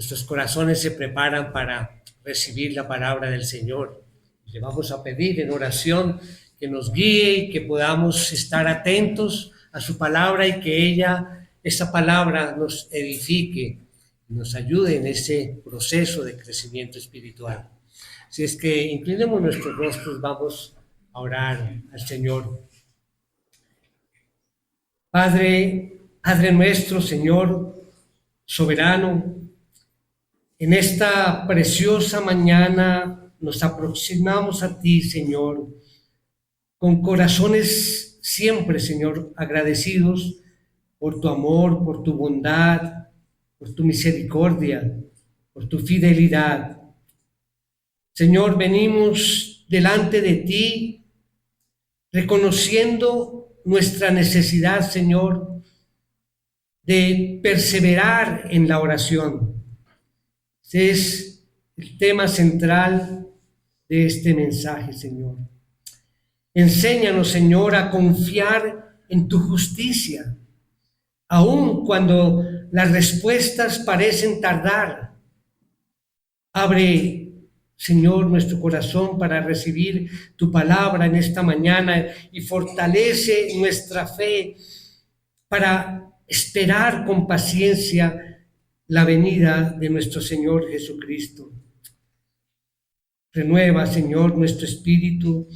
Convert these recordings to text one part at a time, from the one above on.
Nuestros corazones se preparan para recibir la palabra del Señor. Le vamos a pedir en oración que nos guíe y que podamos estar atentos a su palabra y que esa palabra nos edifique, nos ayude en ese proceso de crecimiento espiritual. Si es que inclinemos nuestros rostros, vamos a orar al Señor. Padre nuestro, Señor soberano, en esta preciosa mañana nos aproximamos a ti, Señor, con corazones siempre, Señor, agradecidos por tu amor, por tu bondad, por tu misericordia, por tu fidelidad. Señor, venimos delante de ti reconociendo nuestra necesidad, Señor, de perseverar en la oración. Ese es el tema central de este mensaje, Señor. Enséñanos, Señor, a confiar en tu justicia, aun cuando las respuestas parecen tardar. Abre, Señor, nuestro corazón para recibir tu palabra en esta mañana y fortalece nuestra fe para esperar con paciencia la venida de nuestro Señor Jesucristo. Renueva, Señor, nuestro espíritu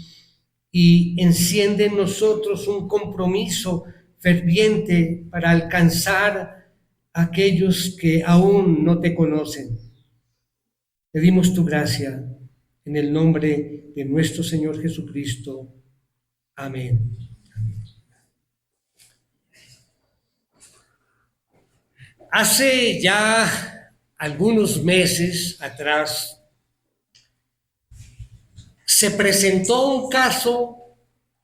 y enciende en nosotros un compromiso ferviente para alcanzar a aquellos que aún no te conocen. Pedimos tu gracia en el nombre de nuestro Señor Jesucristo. Amén. Hace ya algunos meses atrás se presentó un caso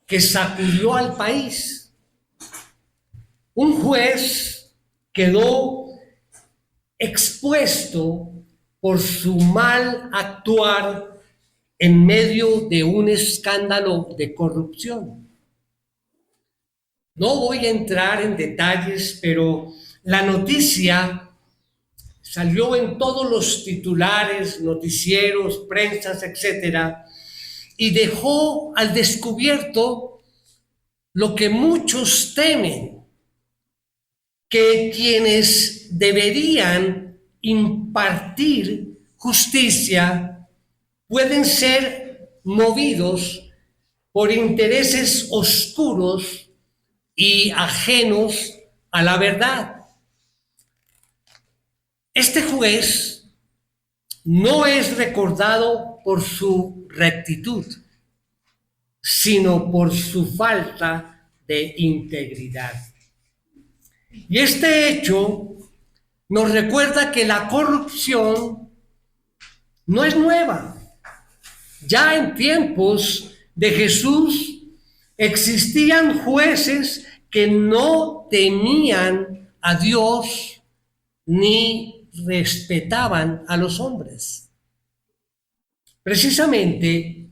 que sacudió al país. Un juez quedó expuesto por su mal actuar en medio de un escándalo de corrupción. No voy a entrar en detalles, pero la noticia salió en todos los titulares, noticieros, prensas, etcétera, y dejó al descubierto lo que muchos temen, que quienes deberían impartir justicia pueden ser movidos por intereses oscuros y ajenos a la verdad. Este juez no es recordado por su rectitud, sino por su falta de integridad. Y este hecho nos recuerda que la corrupción no es nueva. Ya en tiempos de Jesús existían jueces que no temían a Dios ni respetaban a los hombres. Precisamente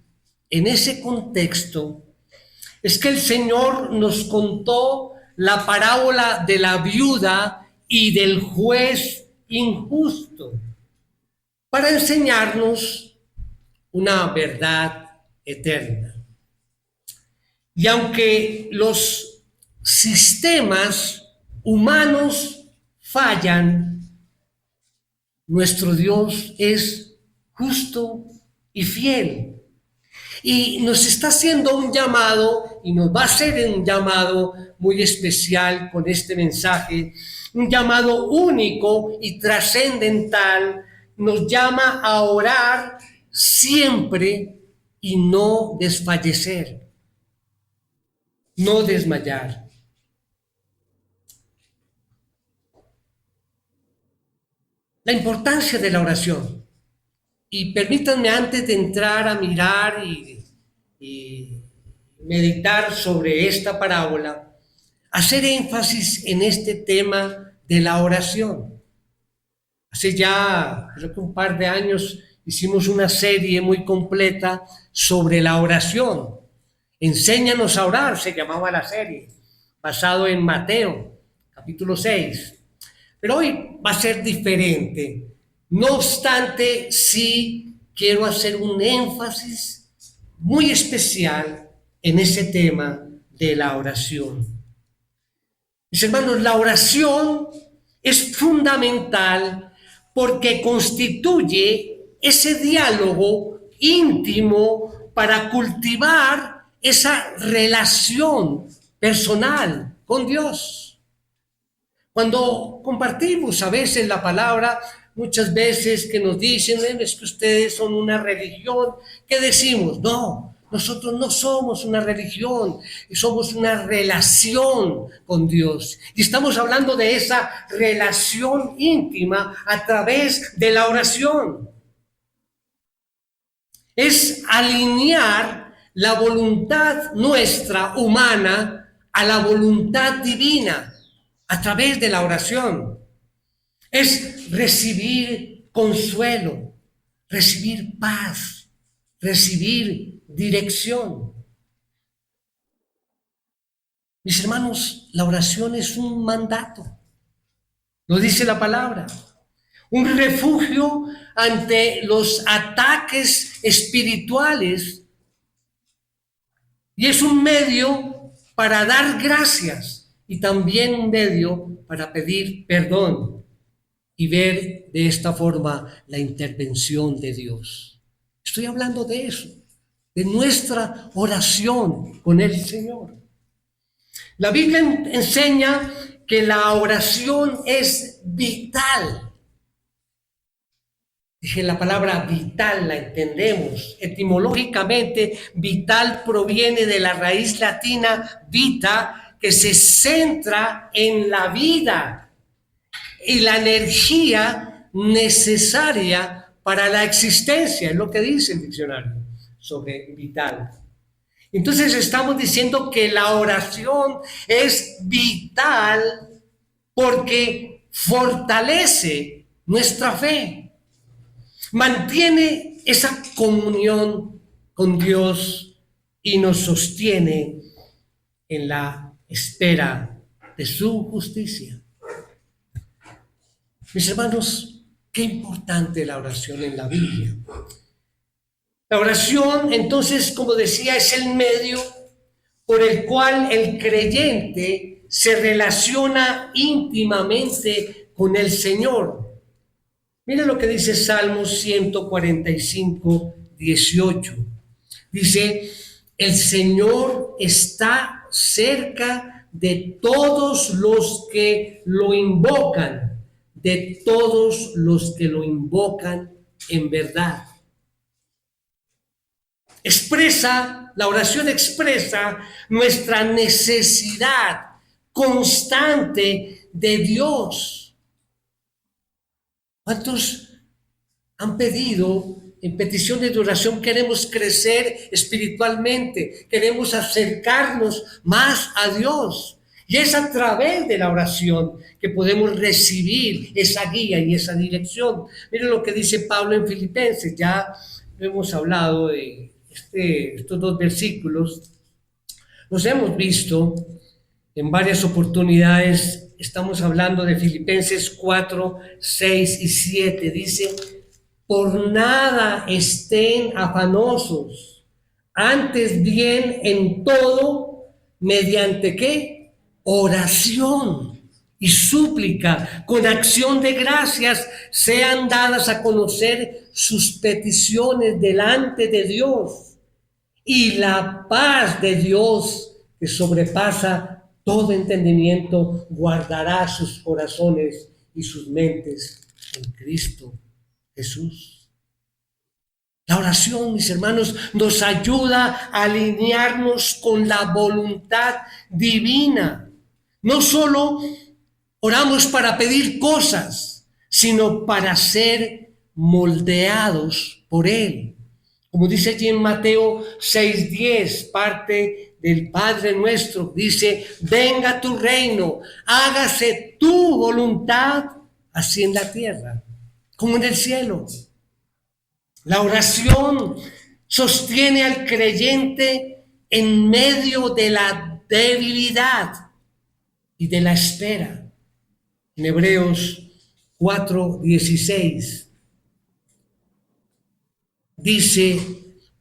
en ese contexto es que el Señor nos contó la parábola de la viuda y del juez injusto para enseñarnos una verdad eterna. Y aunque los sistemas humanos fallan, nuestro Dios es justo y fiel. Y nos está haciendo un llamado, y nos va a hacer un llamado muy especial con este mensaje, un llamado único y trascendental. Nos llama a orar siempre y no desfallecer, no desmayar. La importancia de la oración. Y permítanme, antes de entrar a mirar y meditar sobre esta parábola, hacer énfasis en este tema de la oración. Hace ya, creo que un par de años, hicimos una serie muy completa sobre la oración. Enséñanos a orar, se llamaba la serie, basado en Mateo, capítulo 6. Pero hoy va a ser diferente. No obstante, sí quiero hacer un énfasis muy especial en ese tema de la oración. Mis hermanos, la oración es fundamental porque constituye ese diálogo íntimo para cultivar esa relación personal con Dios. Cuando compartimos a veces la palabra, muchas veces que nos dicen, es que ustedes son una religión, ¿qué decimos? No, nosotros no somos una religión, somos una relación con Dios. Y estamos hablando de esa relación íntima a través de la oración. Es alinear la voluntad nuestra humana a la voluntad divina a través de la oración. Es recibir consuelo, recibir paz, recibir dirección. Mis hermanos, la oración es un mandato, lo dice la palabra, un refugio ante los ataques espirituales y es un medio para dar gracias y también un medio para pedir perdón y ver de esta forma la intervención de Dios. Estoy hablando de eso, de nuestra oración con el Señor. La Biblia enseña que la oración es vital. Dije, la palabra vital la entendemos. Etimológicamente, vital proviene de la raíz latina vita, que se centra en la vida y la energía necesaria para la existencia, es lo que dice el diccionario sobre vital. Entonces estamos diciendo que la oración es vital porque fortalece nuestra fe, mantiene esa comunión con Dios y nos sostiene en la espera de su justicia. Mis hermanos, qué importante la oración en la Biblia. La oración, entonces, como decía, es el medio por el cual el creyente se relaciona íntimamente con el Señor. Mira lo que dice Salmos 145, 18. Dice, el Señor está cerca de todos los que lo invocan, de todos los que lo invocan en verdad. La oración expresa nuestra necesidad constante de Dios. ¿Cuántos han pedido en peticiones de oración? Queremos crecer espiritualmente, queremos acercarnos más a Dios. Y es a través de la oración que podemos recibir esa guía y esa dirección. Miren lo que dice Pablo en Filipenses, ya hemos hablado de estos dos versículos, los hemos visto en varias oportunidades. Estamos hablando de Filipenses 4, 6 y 7. Dice, por nada estén afanosos, antes bien en todo, mediante ¿qué? Oración y súplica, con acción de gracias, sean dadas a conocer sus peticiones delante de Dios. Y la paz de Dios, que sobrepasa todo entendimiento, guardará sus corazones y sus mentes en Cristo Jesús. La oración, mis hermanos, nos ayuda a alinearnos con la voluntad divina. No solo oramos para pedir cosas, sino para ser moldeados por Él. Como dice allí en Mateo 6:10, parte del Padre nuestro, dice, venga tu reino, hágase tu voluntad, así en la tierra como en el cielo. La oración sostiene al creyente en medio de la debilidad y de la espera. En Hebreos 4:16 dice,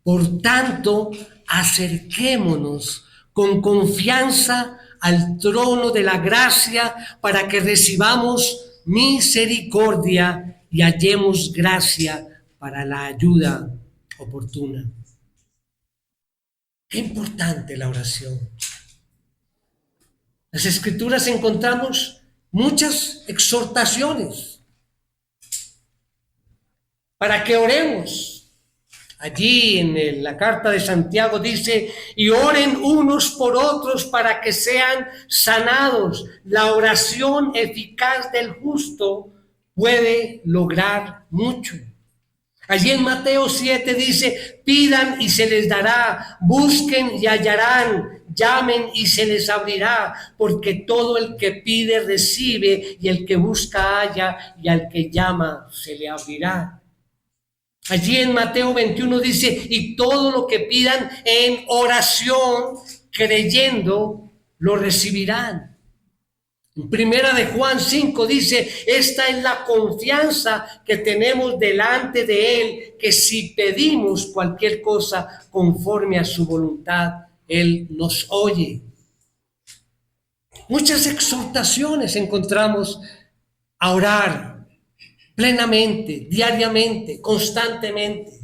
por tanto, acerquémonos con confianza al trono de la gracia para que recibamos misericordia y hallemos gracia para la ayuda oportuna. Qué importante la oración. En las Escrituras encontramos muchas exhortaciones para que oremos. Allí en la carta de Santiago dice, y oren unos por otros para que sean sanados. La oración eficaz del justo puede lograr mucho. Allí en Mateo 7 dice, pidan y se les dará, busquen y hallarán, llamen y se les abrirá, porque todo el que pide recibe, y el que busca halla, y al que llama se le abrirá. Allí en Mateo 21 dice, y todo lo que pidan en oración, creyendo, lo recibirán. En Primera de Juan 5 dice, esta es la confianza que tenemos delante de Él, que si pedimos cualquier cosa conforme a su voluntad, Él nos oye. Muchas exhortaciones encontramos a orar plenamente, diariamente, constantemente.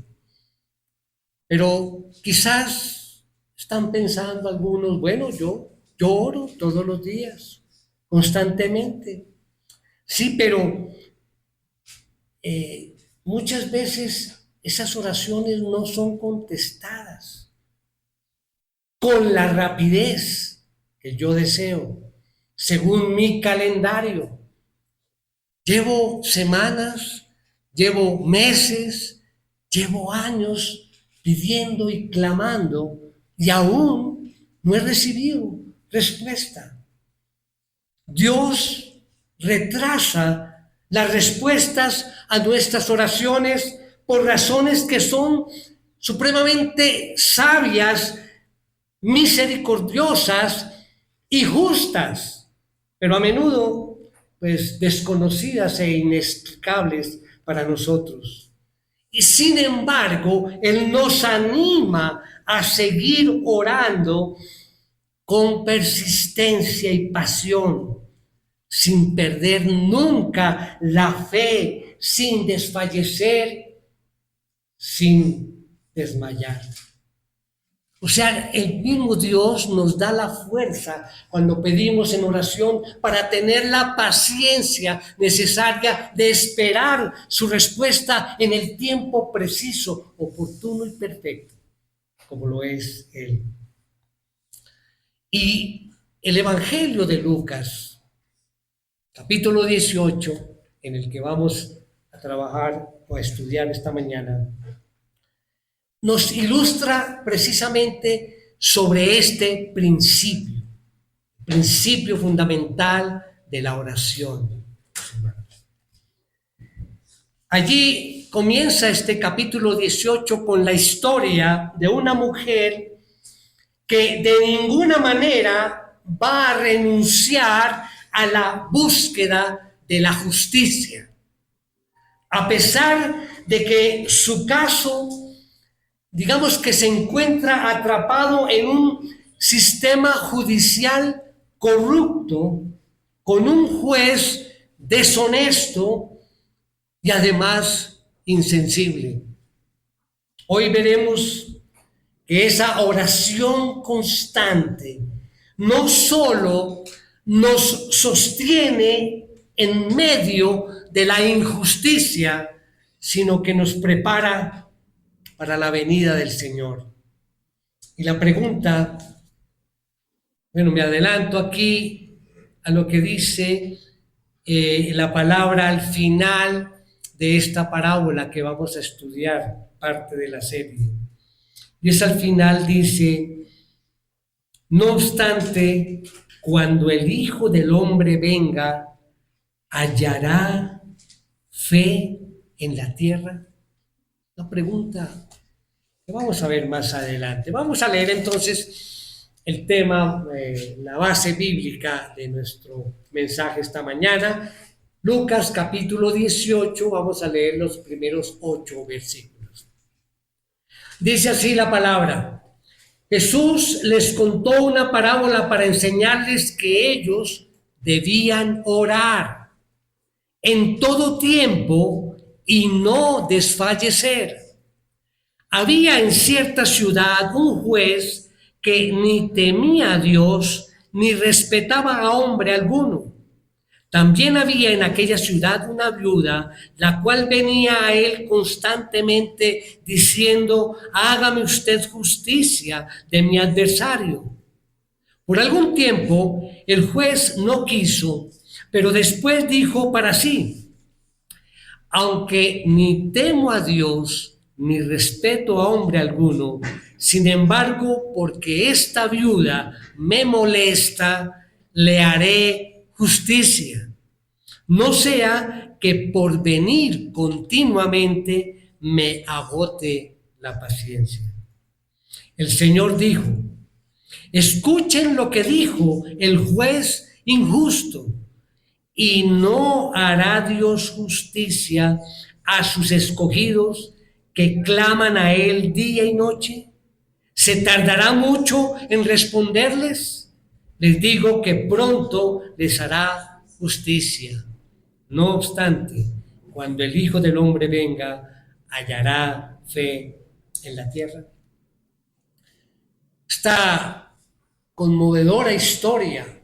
Pero quizás están pensando algunos, bueno, yo oro todos los días, constantemente. Sí, pero muchas veces esas oraciones no son contestadas con la rapidez que yo deseo, según mi calendario. Llevo semanas, llevo meses, llevo años pidiendo y clamando y aún no he recibido respuesta. Dios retrasa las respuestas a nuestras oraciones por razones que son supremamente sabias, misericordiosas y justas, pero a menudo pues desconocidas e inexplicables para nosotros. Y sin embargo, Él nos anima a seguir orando con persistencia y pasión, sin perder nunca la fe, sin desfallecer, sin desmayar. O sea, el mismo Dios nos da la fuerza cuando pedimos en oración para tener la paciencia necesaria de esperar su respuesta en el tiempo preciso, oportuno y perfecto, como lo es Él. Y el Evangelio de Lucas, capítulo 18, en el que vamos a trabajar o a estudiar esta mañana, nos ilustra precisamente sobre este principio fundamental de la oración. Allí comienza este capítulo 18 con la historia de una mujer que de ninguna manera va a renunciar a la búsqueda de la justicia, a pesar de que su caso, digamos que se encuentra atrapado en un sistema judicial corrupto, con un juez deshonesto y además insensible. Hoy veremos que esa oración constante no solo nos sostiene en medio de la injusticia, sino que nos prepara para la venida del Señor. Y la pregunta, bueno, me adelanto aquí a lo que dice la palabra al final de esta parábola que vamos a estudiar, parte de la serie. Y es al final, dice, no obstante, cuando el Hijo del Hombre venga, ¿hallará fe en la tierra? La pregunta que vamos a ver más adelante. Vamos a leer entonces el tema, la base bíblica de nuestro mensaje esta mañana. Lucas capítulo 18, vamos a leer los primeros 8 versículos. Dice así la palabra. Jesús les contó una parábola para enseñarles que ellos debían orar en todo tiempo y no desfallecer. Había en cierta ciudad un juez que ni temía a Dios ni respetaba a hombre alguno. También había en aquella ciudad una viuda, la cual venía a él constantemente diciendo: hágame usted justicia de mi adversario. Por algún tiempo el juez no quiso, pero después dijo para sí: aunque ni temo a Dios ni respeto a hombre alguno, sin embargo, porque esta viuda me molesta, le haré justicia. No sea que por venir continuamente me agote la paciencia. El Señor dijo: escuchen lo que dijo el juez injusto. ¿Y no hará Dios justicia a sus escogidos que claman a Él día y noche? ¿Se tardará mucho en responderles? Les digo que pronto les hará justicia. No obstante, cuando el Hijo del Hombre venga, hallará fe en la tierra. Esta conmovedora historia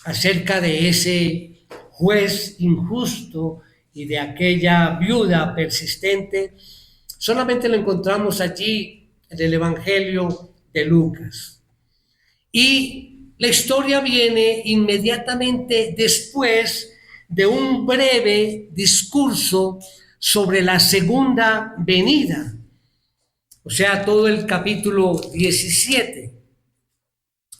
acerca de ese juez injusto y de aquella viuda persistente, solamente lo encontramos allí en el Evangelio de Lucas. Y la historia viene inmediatamente después de un breve discurso sobre la segunda venida, o sea, todo el capítulo 17.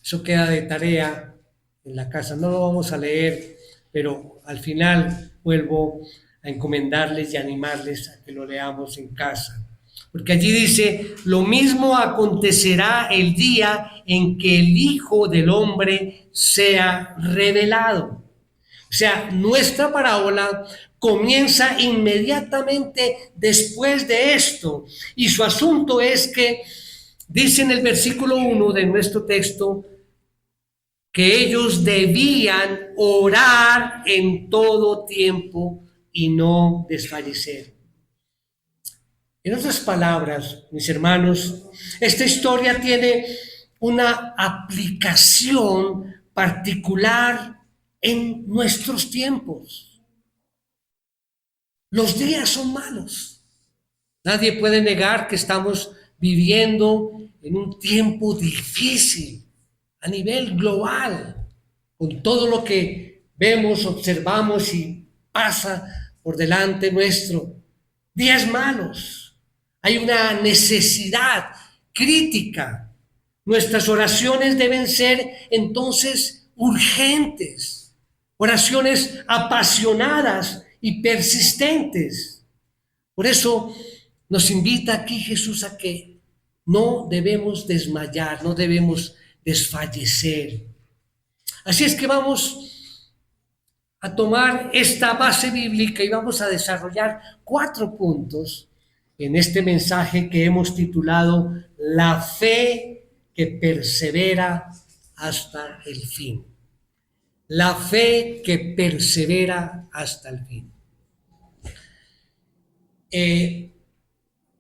Eso queda de tarea en la casa. No lo vamos a leer, pero al final vuelvo a encomendarles y animarles a que lo leamos en casa. Porque allí dice: lo mismo acontecerá el día en que el Hijo del Hombre sea revelado. O sea, nuestra parábola comienza inmediatamente después de esto. Y su asunto es que, dice en el versículo 1 de nuestro texto, que ellos debían orar en todo tiempo y no desfallecer. En otras palabras, mis hermanos, esta historia tiene una aplicación particular en nuestros tiempos. Los días son malos. Nadie puede negar que estamos viviendo en un tiempo difícil a nivel global, con todo lo que vemos, observamos y pasa por delante nuestro. Días malos. Hay una necesidad crítica. Nuestras oraciones deben ser entonces urgentes, oraciones apasionadas y persistentes. Por eso nos invita aquí Jesús a que no debemos desmayar, no debemos desfallecer. Así es que vamos a tomar esta base bíblica y vamos a desarrollar 4 puntos en este mensaje que hemos titulado La fe que persevera hasta el fin. La fe que persevera hasta el fin.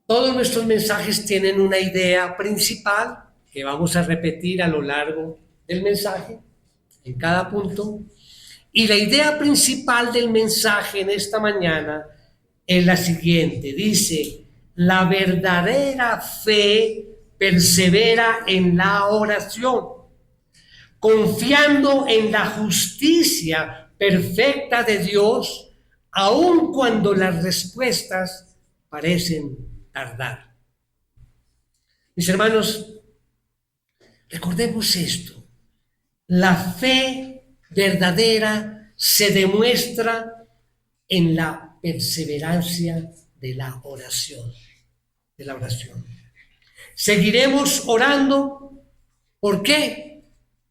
Todos nuestros mensajes tienen una idea principal que vamos a repetir a lo largo del mensaje, en cada punto. Y la idea principal del mensaje en esta mañana es la siguiente. Dice: la verdadera fe persevera en la oración, confiando en la justicia perfecta de Dios, aun cuando las respuestas parecen tardar. Mis hermanos, recordemos esto: la fe verdadera se demuestra en la perseverancia de la oración. Seguiremos orando. ¿Por qué?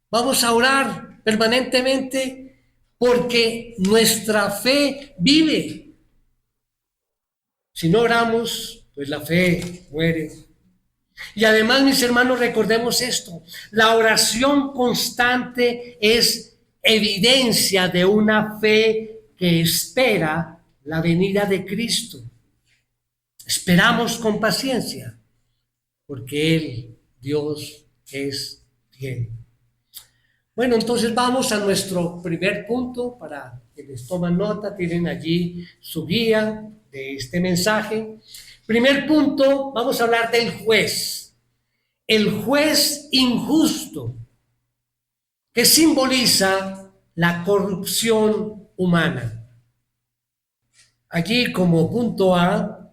Vamos a orar permanentemente porque nuestra fe vive. Si no oramos, pues la fe muere. Y además, mis hermanos, recordemos esto: la oración constante es evidencia de una fe que espera la venida de Cristo. Esperamos con paciencia, porque Él, Dios, es fiel. Bueno, entonces vamos a nuestro primer punto. Para quienes toman nota, tienen allí su guía de este mensaje. Primer punto, vamos a hablar del juez. El juez injusto, que simboliza la corrupción humana. Allí, como punto A,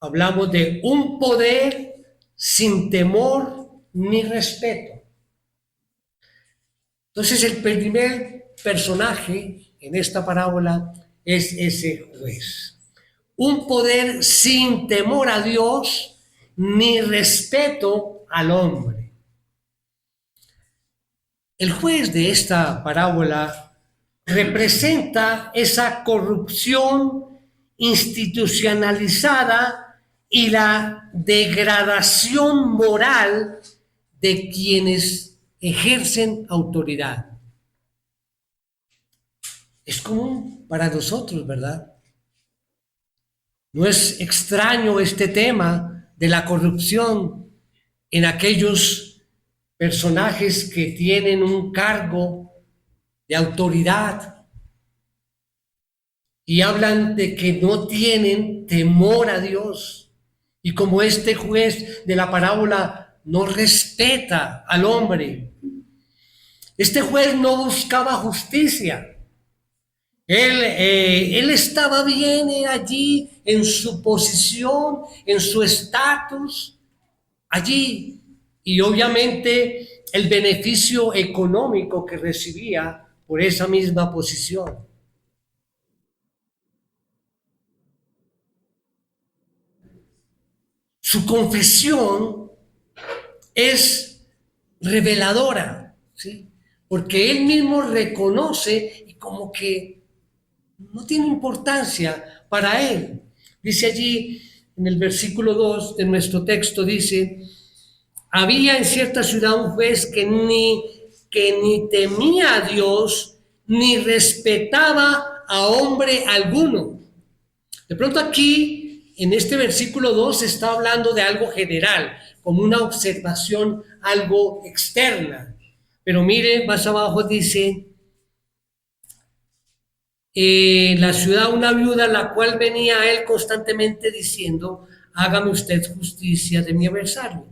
hablamos de un poder sin temor ni respeto. Entonces, el primer personaje en esta parábola es ese juez. Un poder sin temor a Dios ni respeto al hombre. El juez de esta parábola representa esa corrupción institucionalizada y la degradación moral de quienes ejercen autoridad. Es común para nosotros, ¿verdad? No es extraño este tema de la corrupción en aquellos personajes que tienen un cargo de autoridad y hablan de que no tienen temor a Dios. Y como este juez de la parábola no respeta al hombre, este juez no buscaba justicia. Él estaba bien allí en su posición, en su estatus, allí. Y obviamente el beneficio económico que recibía por esa misma posición. Su confesión es reveladora, ¿sí? Porque él mismo reconoce y como que no tiene importancia para él. Dice allí en el versículo 2 de nuestro texto, dice: había en cierta ciudad un juez que ni temía a Dios, ni respetaba a hombre alguno. De pronto aquí, en este versículo 2, se está hablando de algo general, como una observación, algo externa. Pero mire, más abajo dice: en la ciudad una viuda, la cual venía a él constantemente diciendo: hágame usted justicia de mi adversario.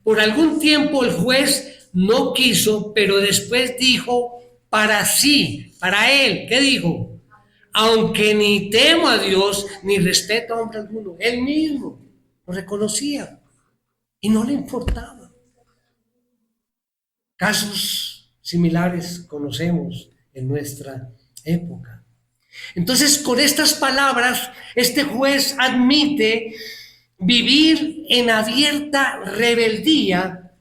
Por algún tiempo el juez no quiso, pero después dijo para sí, para él, ¿qué dijo? Aunque ni temo a Dios, ni respeto a hombre alguno. Él mismo lo reconocía y no le importaba. Casos similares conocemos en nuestra época. Entonces, con estas palabras, este juez admite vivir en abierta rebeldía.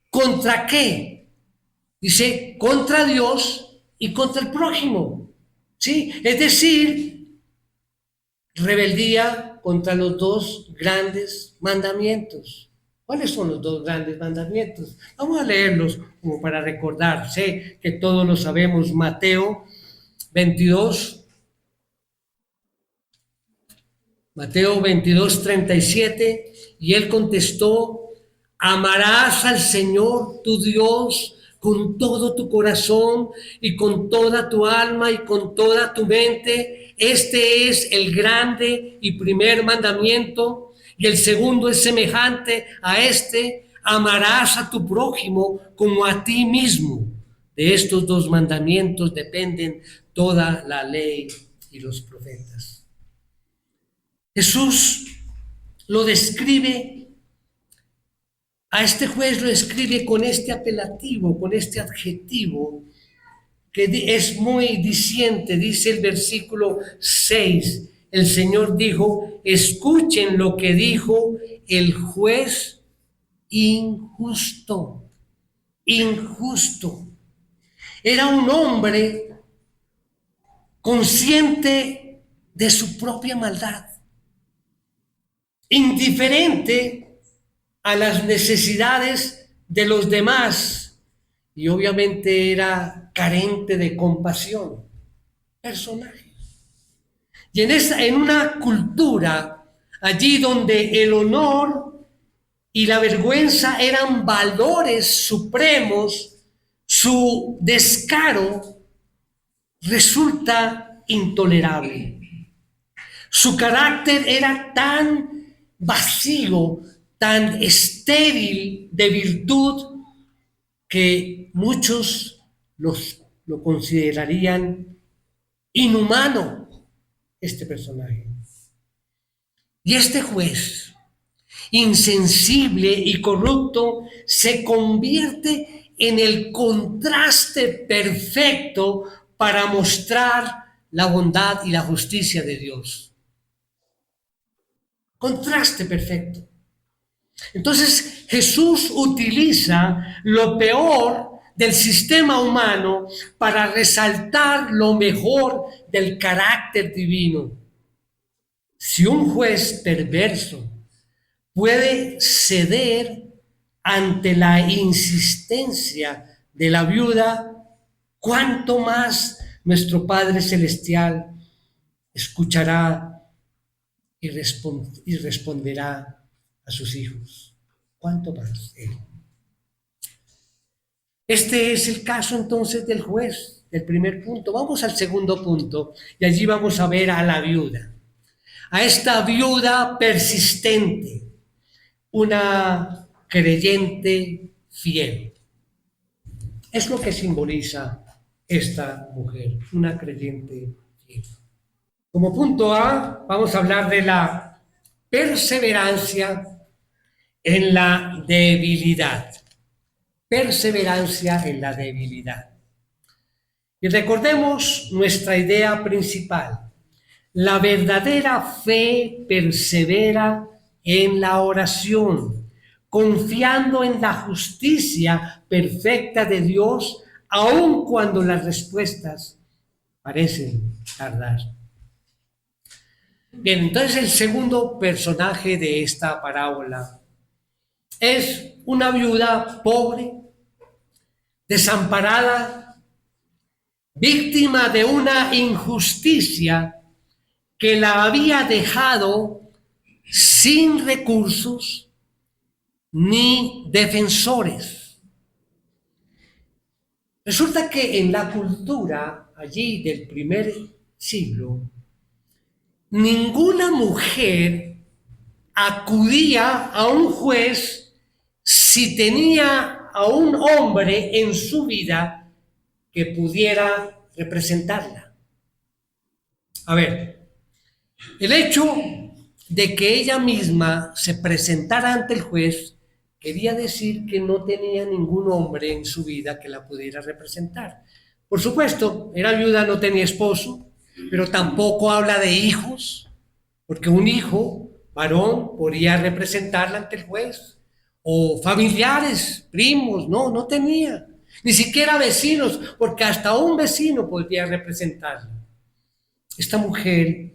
¿Contra qué? Dice, contra Dios y contra el prójimo. ¿Sí? Es decir, rebeldía contra los dos grandes mandamientos. ¿Cuáles son los dos grandes mandamientos? Vamos a leerlos como para recordar. Sé que todos lo sabemos. Mateo 22. Mateo 22, 37, y él contestó: amarás al Señor tu Dios con todo tu corazón y con toda tu alma y con toda tu mente. Este es el grande y primer mandamiento, y el segundo es semejante a este: amarás a tu prójimo como a ti mismo. De estos dos mandamientos dependen toda la ley y los profetas. Jesús lo describe, a este juez lo describe con este apelativo, con este adjetivo que es muy diciente. Dice el versículo 6, el Señor dijo: escuchen lo que dijo el juez injusto. Injusto. Era un hombre consciente de su propia maldad. indiferente a las necesidades de los demás y obviamente era carente de compasión. Personaje. Y en una cultura allí donde el honor y la vergüenza eran valores supremos, su descaro resulta intolerable. Su carácter era tan vacío, tan estéril de virtud, que muchos lo considerarían inhumano, este personaje. Y este juez, insensible y corrupto, se convierte en el contraste perfecto para mostrar la bondad y la justicia de Dios. Contraste perfecto. Entonces Jesús utiliza lo peor del sistema humano para resaltar lo mejor del carácter divino. Si un juez perverso puede ceder ante la insistencia de la viuda, ¿cuánto más nuestro Padre Celestial escuchará y responderá a sus hijos? ¿Cuánto más Él? Este es el caso entonces del juez, del primer punto. Vamos al segundo punto y allí vamos a ver a la viuda. A esta viuda persistente, una creyente fiel. Es lo que simboliza esta mujer, una creyente fiel. Como punto A, vamos a hablar de la perseverancia en la debilidad. Perseverancia en la debilidad. Y recordemos nuestra idea principal. La verdadera fe persevera en la oración, confiando en la justicia perfecta de Dios, aun cuando las respuestas parecen tardar. Bien, entonces el segundo personaje de esta parábola es una viuda pobre, desamparada, víctima de una injusticia que la había dejado sin recursos ni defensores. Resulta que en la cultura allí del primer siglo, ninguna mujer acudía a un juez si tenía a un hombre en su vida que pudiera representarla. A ver, el hecho de que ella misma se presentara ante el juez quería decir que no tenía ningún hombre en su vida que la pudiera representar. Por supuesto, era viuda, no tenía esposo, pero tampoco habla de hijos, porque un hijo varón podría representarla ante el juez, o familiares, primos, no tenía, ni siquiera vecinos, porque hasta un vecino podría representarla. Esta mujer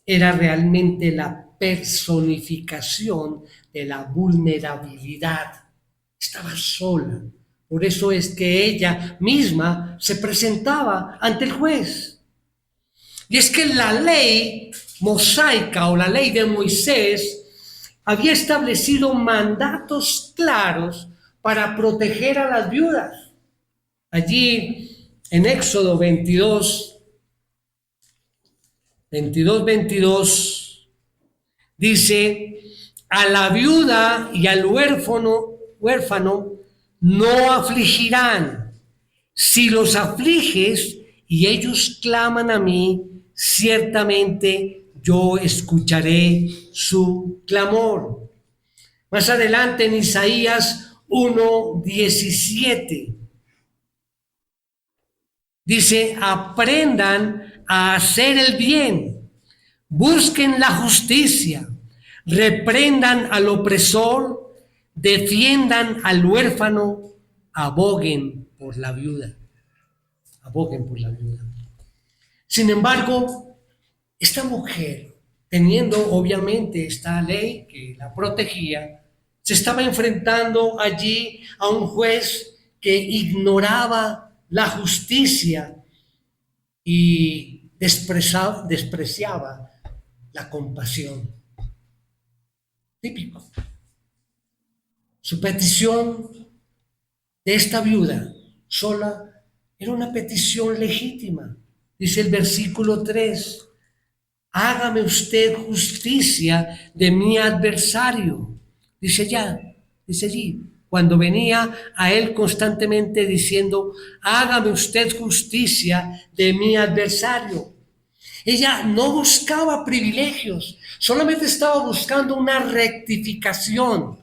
era realmente la personificación de la vulnerabilidad. Estaba sola. Por eso es que ella misma se presentaba ante el juez. Y es que la ley mosaica o la ley de Moisés había establecido mandatos claros para proteger a las viudas. Allí en Éxodo 22, dice: a la viuda y al huérfano no afligirán. Si los afliges y ellos claman a mí, ciertamente yo escucharé su clamor. Más adelante en Isaías 1:17 dice: aprendan a hacer el bien, busquen la justicia, reprendan al opresor, defiendan al huérfano, aboguen por la viuda. Aboguen por la viuda. Sin embargo, esta mujer teniendo obviamente esta ley que la protegía, se estaba enfrentando allí a un juez que ignoraba la justicia y despreciaba la compasión. Típico. Su petición de esta viuda sola era una petición legítima. Dice el versículo 3, hágame usted justicia de mi adversario. Dice allí, cuando venía a él constantemente diciendo, hágame usted justicia de mi adversario. Ella no buscaba privilegios, solamente estaba buscando una rectificación.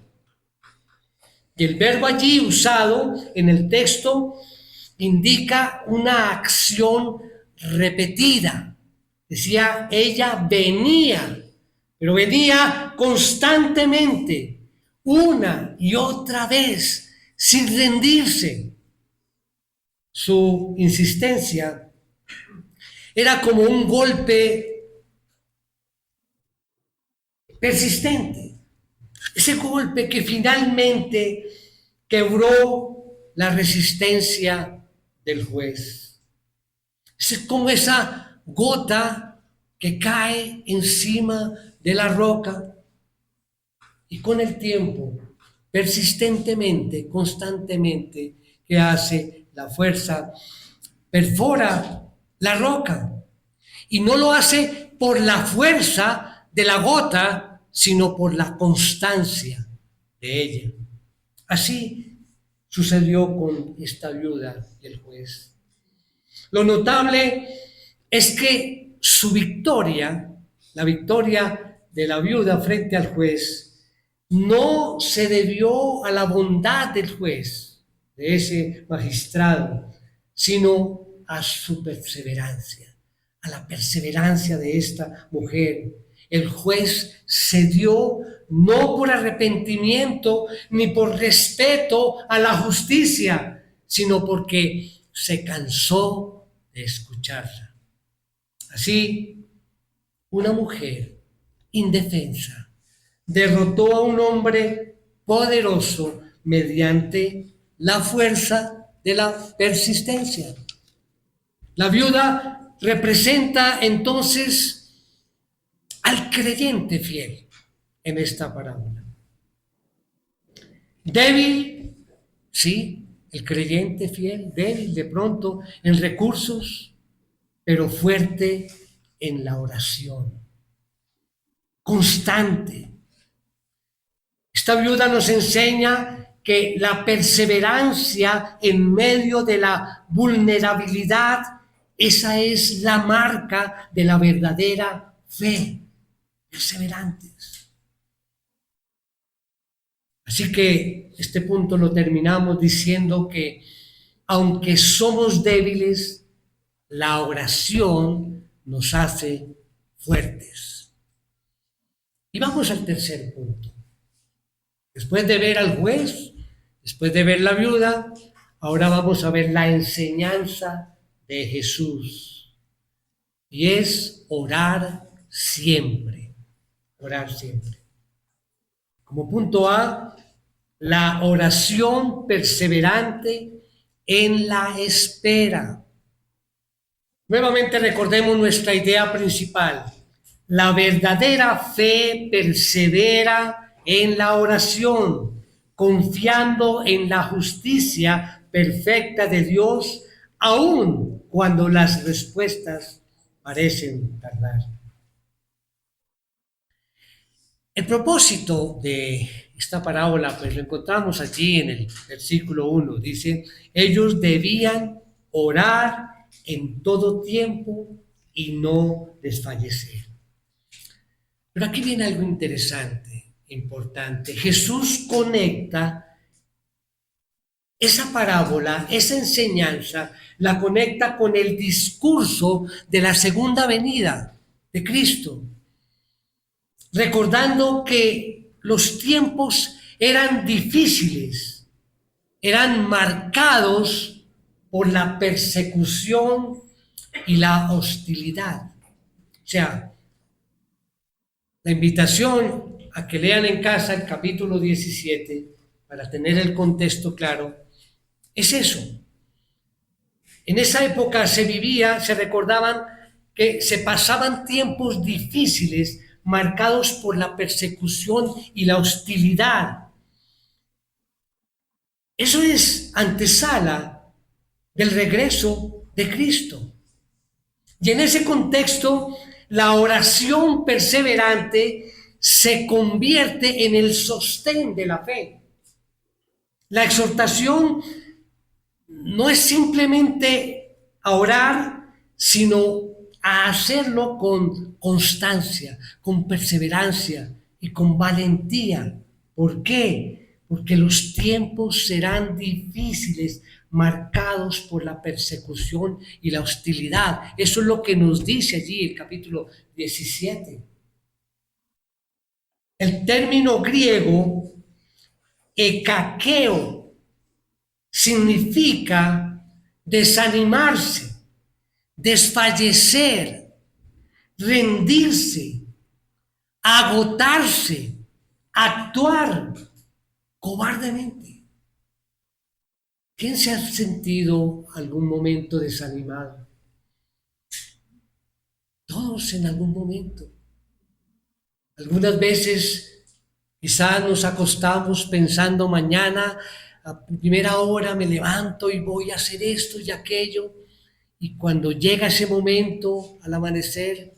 Y el verbo allí usado en el texto indica una acción repetida. Decía, ella venía, pero venía constantemente, una y otra vez, sin rendirse. Su insistencia era como un golpe persistente. Ese golpe que finalmente quebró la resistencia del juez. Es como esa gota que cae encima de la roca y con el tiempo, persistentemente, constantemente, que hace la fuerza, perfora la roca. Y no lo hace por la fuerza de la gota, sino por la constancia de ella. Así sucedió con esta viuda y el juez. Lo notable es que su victoria, la victoria de la viuda frente al juez, no se debió a la bondad del juez, de ese magistrado, sino a su perseverancia, a la perseverancia de esta mujer. El juez cedió no por arrepentimiento ni por respeto a la justicia, sino porque se cansó de escucharla. Así, una mujer indefensa derrotó a un hombre poderoso mediante la fuerza de la persistencia. La viuda representa entonces al creyente fiel en esta parábola. Débil, sí, el creyente fiel, débil de pronto en recursos, pero fuerte en la oración, constante. Esta viuda nos enseña que la perseverancia en medio de la vulnerabilidad, esa es la marca de la verdadera fe, perseverantes. Así que este punto lo terminamos diciendo que aunque somos débiles, la oración nos hace fuertes. Y vamos al tercer punto. Después de ver al juez, después de ver la viuda, ahora vamos a ver la enseñanza de Jesús. Y es orar siempre. Orar siempre. Como punto A, la oración perseverante en la espera. Nuevamente recordemos nuestra idea principal. La verdadera fe persevera en la oración, confiando en la justicia perfecta de Dios, aun cuando las respuestas parecen tardar. El propósito de esta parábola, pues lo encontramos allí en el versículo 1. Dice, ellos debían orar en todo tiempo y no desfallecer. Pero aquí viene algo interesante, importante. Jesús conecta esa parábola, esa enseñanza, la conecta con el discurso de la segunda venida de Cristo, recordando que los tiempos eran difíciles, eran marcados por la persecución y la hostilidad. O sea, La invitación a que lean en casa el capítulo 17 para tener el contexto claro es eso. En esa época se recordaban que se pasaban tiempos difíciles marcados por la persecución y la hostilidad. Eso es antesala del regreso de Cristo. Y en ese contexto, la oración perseverante se convierte en el sostén de la fe. La exhortación no es simplemente a orar, sino a hacerlo con constancia, con perseverancia y con valentía. ¿Por qué? Porque los tiempos serán difíciles, marcados por la persecución y la hostilidad. Eso es lo que nos dice allí el capítulo 17. El término griego ekakeo significa desanimarse, desfallecer, rendirse, agotarse, actuar cobardemente. ¿Quién se ha sentido algún momento desanimado? Todos en algún momento. Algunas veces quizás nos acostamos pensando mañana a primera hora me levanto y voy a hacer esto y aquello. Y cuando llega ese momento al amanecer,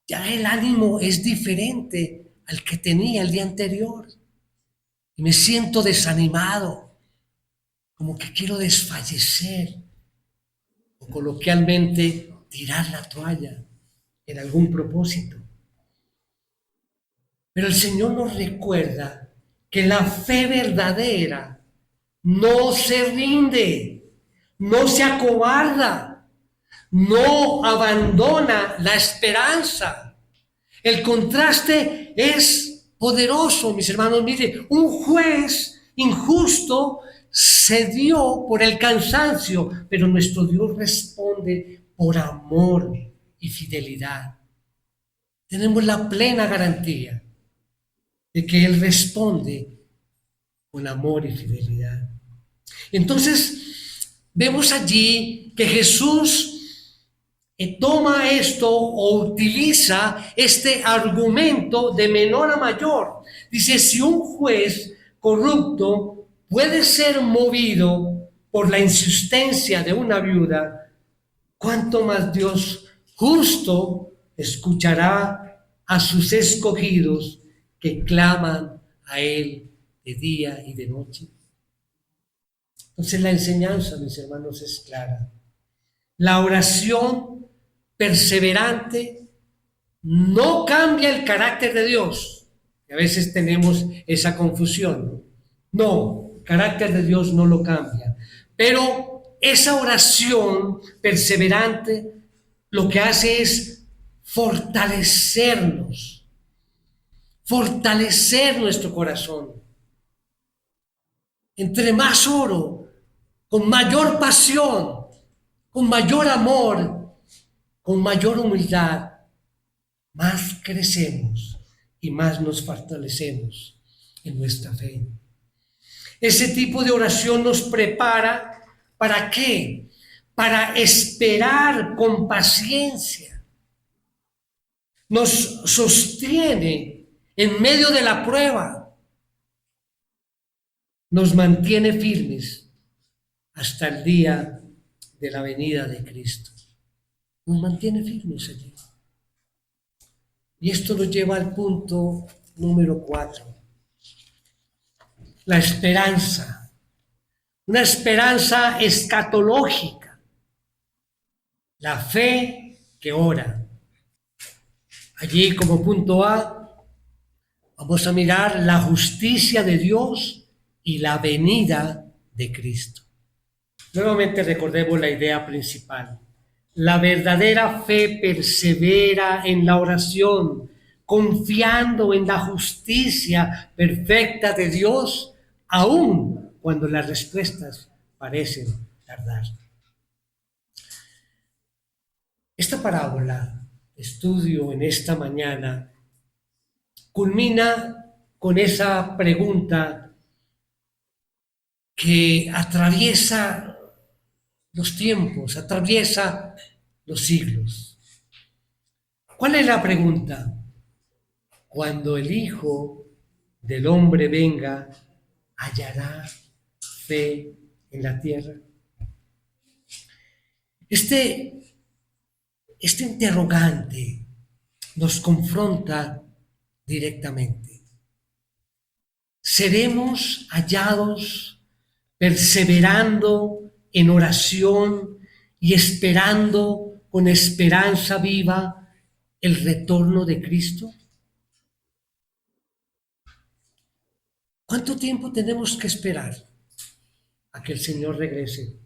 ya el ánimo es diferente al que tenía el día anterior. Y me siento desanimado, como que quiero desfallecer o coloquialmente tirar la toalla en algún propósito. Pero el Señor nos recuerda que la fe verdadera no se rinde, no se acobarda, no abandona la esperanza. El contraste es poderoso, mis hermanos. Mire, un juez injusto cedió por el cansancio, pero nuestro Dios responde por amor y fidelidad. Tenemos la plena garantía de que Él responde con amor y fidelidad. Entonces, vemos allí que Jesús toma esto o utiliza este argumento de menor a mayor. Dice, si un juez corrupto puede ser movido por la insistencia de una viuda, ¿cuánto más Dios justo escuchará a sus escogidos que claman a Él de día y de noche? Entonces la enseñanza, mis hermanos, es clara. La oración perseverante no cambia el carácter de Dios. A veces tenemos esa confusión. No, el carácter de Dios no lo cambia. Pero esa oración perseverante lo que hace es fortalecernos, fortalecer nuestro corazón. Entre más oro, con mayor pasión, con mayor amor, con mayor humildad, más crecemos y más nos fortalecemos en nuestra fe. Ese tipo de oración nos prepara ¿para qué? Para esperar con paciencia. Nos sostiene en medio de la prueba. Nos mantiene firmes hasta el día de la venida de Cristo. Nos mantiene firmes allí. Y esto nos lleva al punto número 4. La esperanza. Una esperanza escatológica. La fe que ora. Allí como punto A, vamos a mirar la justicia de Dios y la venida de Cristo. Nuevamente recordemos la idea principal. La verdadera fe persevera en la oración, confiando en la justicia perfecta de Dios, aun cuando las respuestas parecen tardar. Esta parábola, estudio en esta mañana, culmina con esa pregunta que atraviesa los tiempos, atraviesa los siglos. ¿Cuál es la pregunta? Cuando el Hijo del Hombre venga, ¿hallará fe en la tierra? Este interrogante nos confronta directamente. ¿Seremos hallados perseverando en oración y esperando con esperanza viva el retorno de Cristo? ¿Cuánto tiempo tenemos que esperar a que el Señor regrese?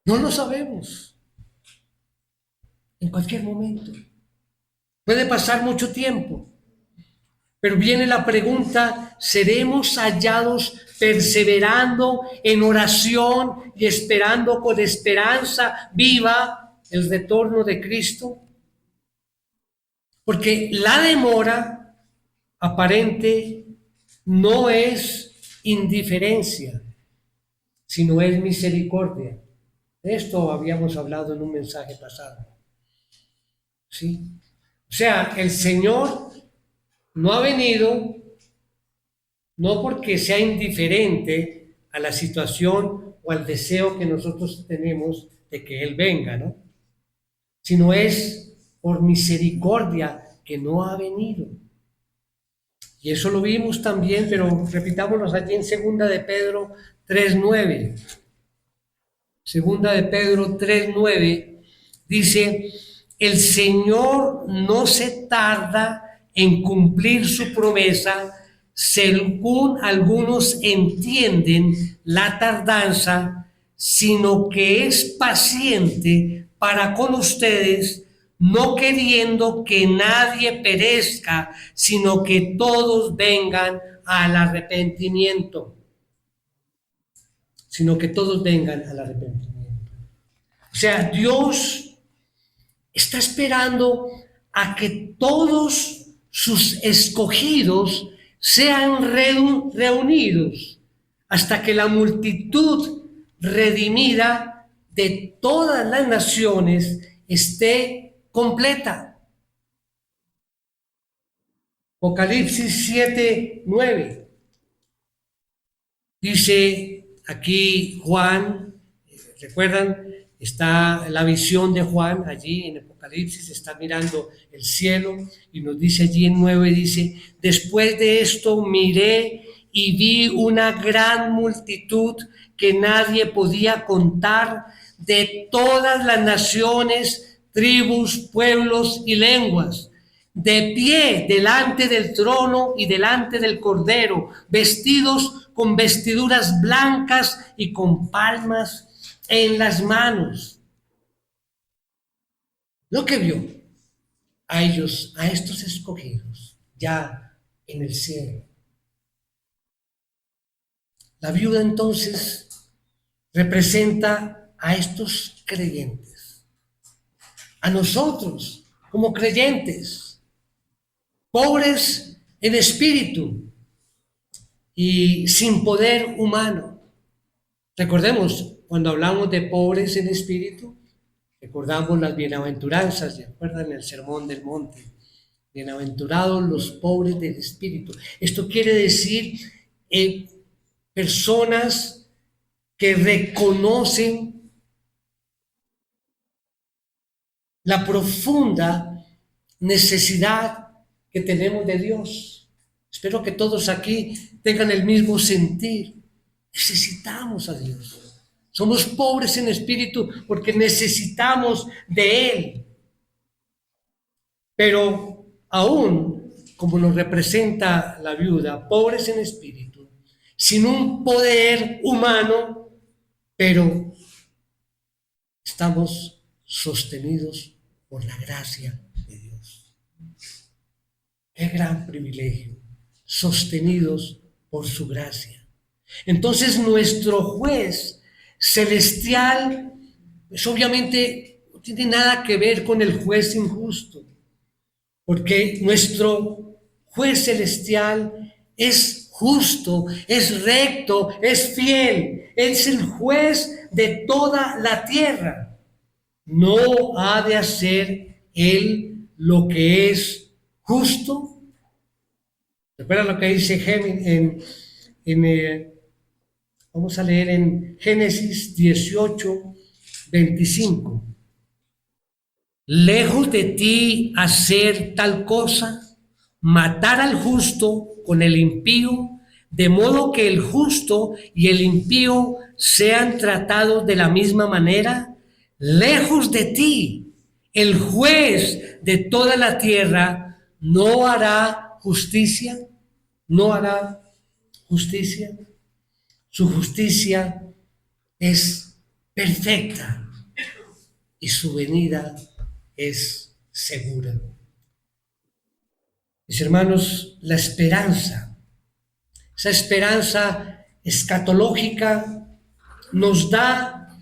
No lo sabemos. En cualquier momento. Puede pasar mucho tiempo. Pero viene la pregunta, ¿seremos hallados perseverando en oración y esperando con esperanza viva el retorno de Cristo? Porque la demora aparente no es indiferencia, sino es misericordia. De esto habíamos hablado en un mensaje pasado. ¿Sí? O sea, el Señor no ha venido no porque sea indiferente a la situación o al deseo que nosotros tenemos de que Él venga, ¿no? Sino es por misericordia que no ha venido. Y eso lo vimos también, pero repitámonos allí en 2 de Pedro 3:9. 2 de Pedro 3:9 dice, el Señor no se tarda en cumplir su promesa, según algunos entienden la tardanza, sino que es paciente para con ustedes, no queriendo que nadie perezca, sino que todos vengan al arrepentimiento. Sino que todos vengan al arrepentimiento. O sea, Dios está esperando a que todos sus escogidos sean reunidos hasta que la multitud redimida de todas las naciones esté completa. Apocalipsis 7:9 dice aquí Juan, ¿recuerdan? Está la visión de Juan allí en Apocalipsis, está mirando el cielo y nos dice allí en 9, dice, después de esto miré y vi una gran multitud que nadie podía contar de todas las naciones, tribus, pueblos y lenguas, de pie delante del trono y delante del Cordero, vestidos con vestiduras blancas y con palmas en las manos. Lo que vio a ellos, a estos escogidos, ya en el cielo. La viuda entonces representa a estos creyentes, a nosotros como creyentes, pobres en espíritu y sin poder humano. Recordemos, cuando hablamos de pobres en espíritu, recordamos las bienaventuranzas, ¿se acuerdan el sermón del monte? Bienaventurados los pobres del espíritu. Esto quiere decir personas que reconocen la profunda necesidad que tenemos de Dios. Espero que todos aquí tengan el mismo sentir. Necesitamos a Dios. Somos pobres en espíritu porque necesitamos de Él. Pero aún, como nos representa la viuda, pobres en espíritu, sin un poder humano, pero estamos sostenidos por la gracia de Dios. Qué gran privilegio, sostenidos por su gracia. Entonces nuestro juez celestial, pues obviamente no tiene nada que ver con el juez injusto, porque nuestro juez celestial, es justo, es recto, es fiel, es el juez de toda la tierra. ¿No ha de hacer él lo que es justo? ¿Recuerda lo que dice vamos a leer en Génesis 18:25? Lejos de ti hacer tal cosa, matar al justo con el impío, de modo que el justo y el impío sean tratados de la misma manera. Lejos de ti, el juez de toda la tierra no hará justicia, no hará justicia. Su justicia es perfecta y su venida es segura. Mis hermanos, la esperanza, esa esperanza escatológica nos da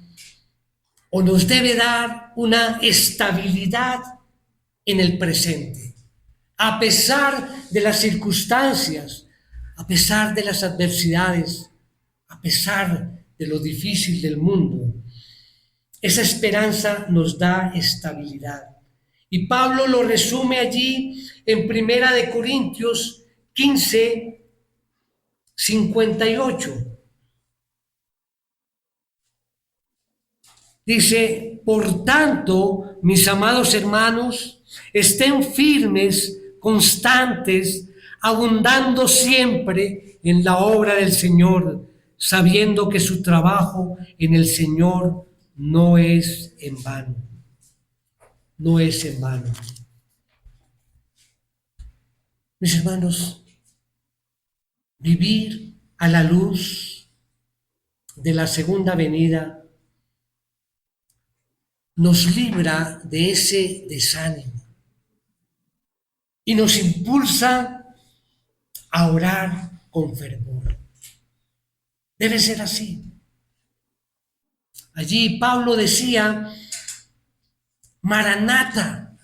o nos debe dar una estabilidad en el presente, a pesar de las circunstancias, a pesar de las adversidades, a pesar de lo difícil del mundo. Esa esperanza nos da estabilidad. Y Pablo lo resume allí en 1 Corintios 15:58. Dice: por tanto, mis amados hermanos, estén firmes, constantes, abundando siempre en la obra del Señor, sabiendo que su trabajo en el Señor no es en vano. No es en vano. Mis hermanos, vivir a la luz de la segunda venida nos libra de ese desánimo y nos impulsa a orar con fervor. Debe ser así. Allí Pablo decía: Maranata,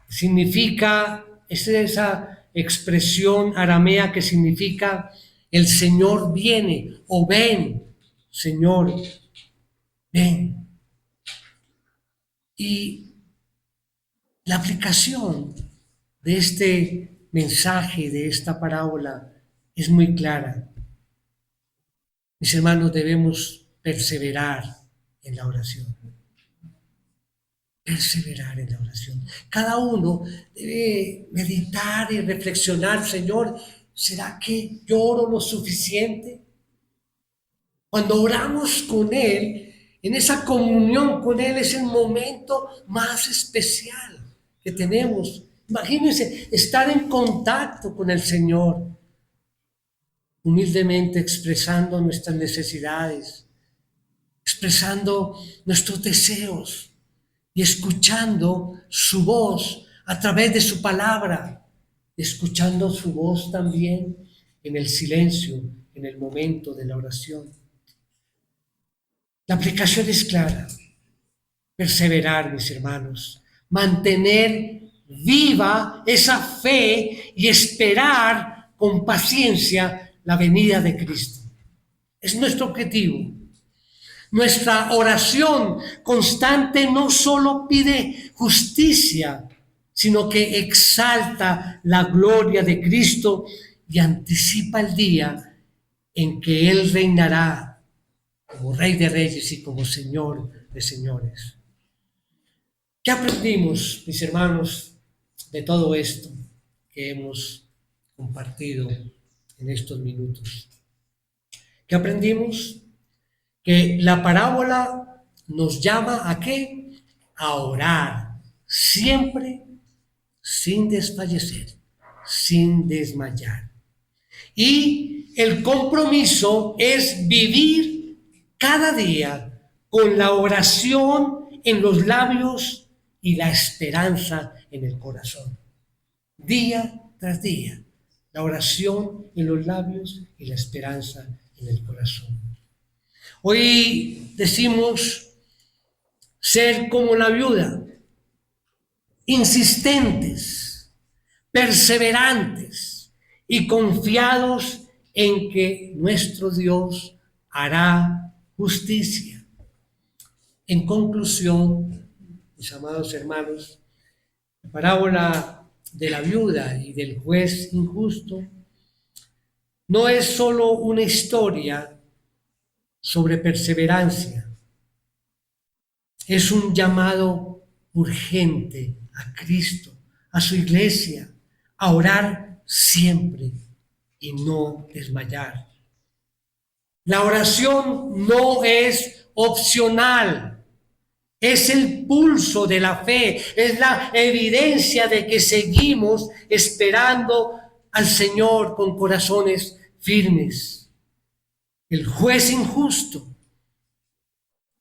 significa, es esa expresión aramea que significa el Señor viene, o ven, Señor, ven. Y la aplicación de este mensaje, de esta parábola, es muy clara. Mis hermanos, debemos perseverar en la oración. Perseverar en la oración. Cada uno debe meditar y reflexionar: Señor, ¿será que yo oro lo suficiente? Cuando oramos con Él, en esa comunión con Él, es el momento más especial que tenemos. Imagínense estar en contacto con el Señor, humildemente expresando nuestras necesidades, expresando nuestros deseos y escuchando su voz a través de su palabra, escuchando su voz también en el silencio, en el momento de la oración. La aplicación es clara: perseverar, mis hermanos, mantener viva esa fe y esperar con paciencia la venida de Cristo. Es nuestro objetivo. Nuestra oración constante no solo pide justicia, sino que exalta la gloria de Cristo y anticipa el día en que Él reinará como Rey de Reyes y como Señor de Señores. ¿Qué aprendimos, mis hermanos, de todo esto que hemos compartido en estos minutos? ¿Qué aprendimos? Que la parábola nos llama ¿a qué? A orar siempre sin desfallecer, sin desmayar. Y el compromiso es vivir cada día con la oración en los labios y la esperanza en el corazón. Día tras día, la oración en los labios y la esperanza en el corazón. Hoy decimos ser como la viuda, insistentes, perseverantes y confiados en que nuestro Dios hará justicia. En conclusión, mis amados hermanos, la parábola de la viuda y del juez injusto no es solo una historia sobre perseverancia, es un llamado urgente a Cristo, a su iglesia, a orar siempre y no desmayar. La oración no es opcional, es el pulso de la fe, es la evidencia de que seguimos esperando al Señor con corazones firmes. El juez injusto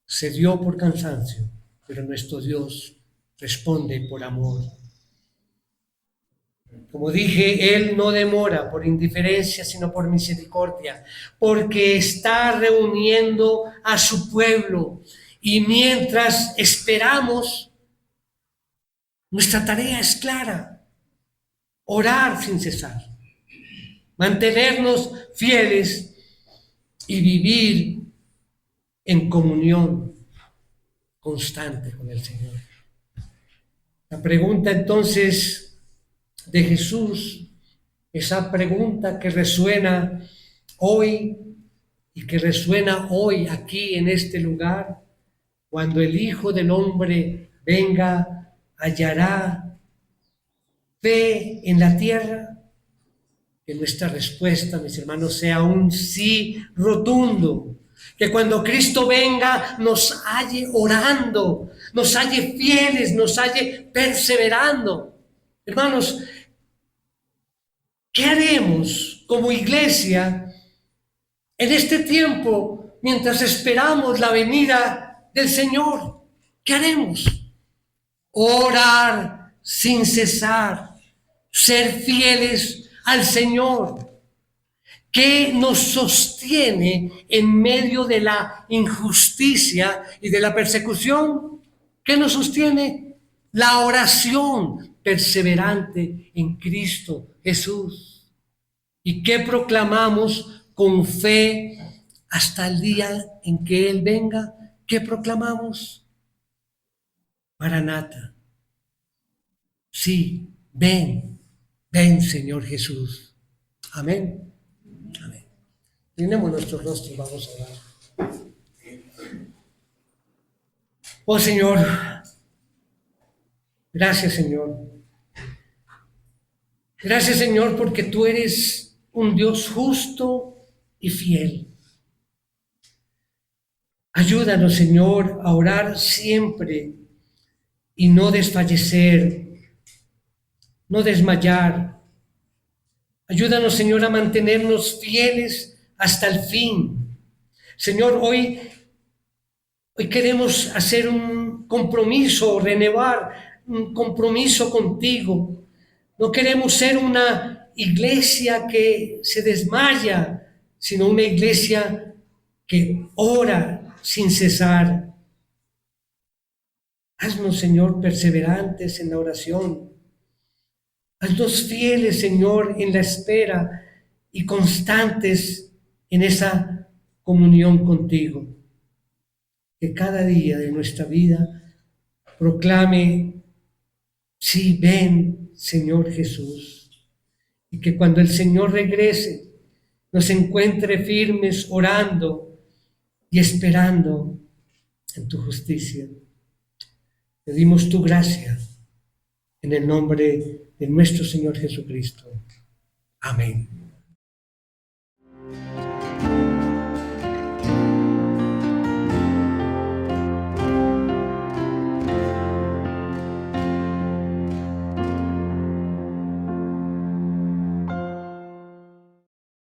se dio por cansancio, pero nuestro Dios responde por amor. Como dije, Él no demora por indiferencia, sino por misericordia, porque está reuniendo a su pueblo. Y mientras esperamos, nuestra tarea es clara: orar sin cesar, mantenernos fieles y vivir en comunión constante con el Señor. La pregunta entonces de Jesús, esa pregunta que resuena hoy y que resuena hoy aquí en este lugar: cuando el Hijo del Hombre venga, ¿hallará fe en la tierra? Que nuestra respuesta, mis hermanos, sea un sí rotundo. Que cuando Cristo venga nos halle orando, nos halle fieles, nos halle perseverando. Hermanos, ¿qué haremos como iglesia en este tiempo mientras esperamos la venida del Señor? ¿Qué haremos? Orar sin cesar, ser fieles al Señor. ¿Qué nos sostiene en medio de la injusticia y de la persecución? ¿Qué nos sostiene? La oración perseverante en Cristo Jesús. ¿Y qué proclamamos con fe hasta el día en que Él venga? ¿Qué proclamamos? Maranata. Sí, ven, ven, Señor Jesús. Amén. Amén. Tenemos nuestros rostros, vamos a orar. Oh Señor, gracias Señor. Gracias Señor porque tú eres un Dios justo y fiel. Ayúdanos Señor a orar siempre y no desfallecer, no desmayar. Ayúdanos Señor a mantenernos fieles hasta el fin. Señor, hoy queremos hacer un compromiso, renovar un compromiso contigo. No queremos ser una iglesia que se desmaya, sino una iglesia que ora sin cesar. Haznos, Señor, perseverantes en la oración. Haznos fieles, Señor, en la espera y constantes en esa comunión contigo. Que cada día de nuestra vida proclame: sí, ven, Señor Jesús. Y que cuando el Señor regrese, nos encuentre firmes, orando y esperando en tu justicia. Pedimos tu gracia en el nombre de nuestro Señor Jesucristo. Amén.